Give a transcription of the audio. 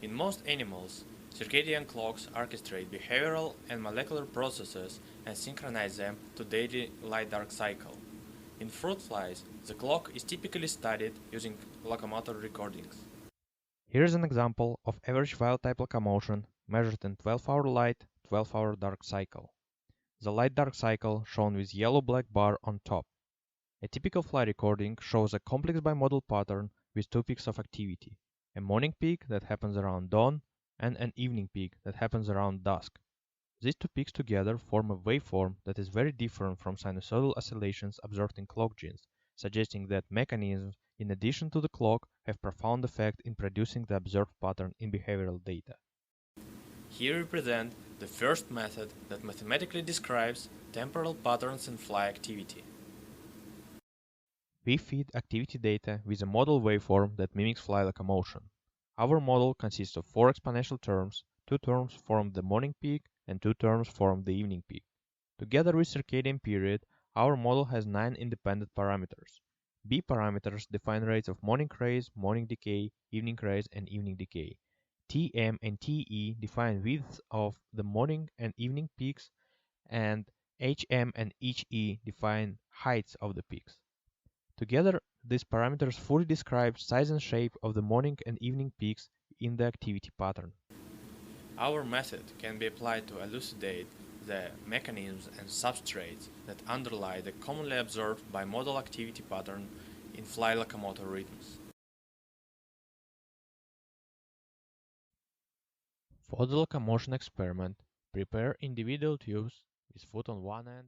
In most animals, circadian clocks orchestrate behavioral and molecular processes and synchronize them to daily light-dark cycle. In fruit flies, the clock is typically studied using locomotor recordings. Here is an example of average wild-type locomotion measured in 12-hour light, 12-hour dark cycle. The light-dark cycle shown with yellow-black bar on top. A typical fly recording shows a complex bimodal pattern with two peaks of activity, a morning peak that happens around dawn and an evening peak that happens around dusk. These two peaks together form a waveform that is very different from sinusoidal oscillations observed in clock genes, suggesting that mechanisms in addition to the clock have profound effect in producing the observed pattern in behavioral data. Here we present the first method that mathematically describes temporal patterns in fly activity. We feed activity data with a model waveform that mimics fly locomotion. Our model consists of 4 exponential terms, 2 terms form the morning peak and 2 terms form the evening peak. Together with circadian period, our model has 9 independent parameters. B parameters define rates of morning rays, morning decay, evening rays, and evening decay. Tm and Te define widths of the morning and evening peaks, and Hm and He define heights of the peaks. Together, these parameters fully describe size and shape of the morning and evening peaks in the activity pattern. Our method can be applied to elucidate the mechanisms and substrates that underlie the commonly observed bimodal activity pattern in fly locomotor rhythms. For the locomotion experiment, prepare individual tubes with foot on one end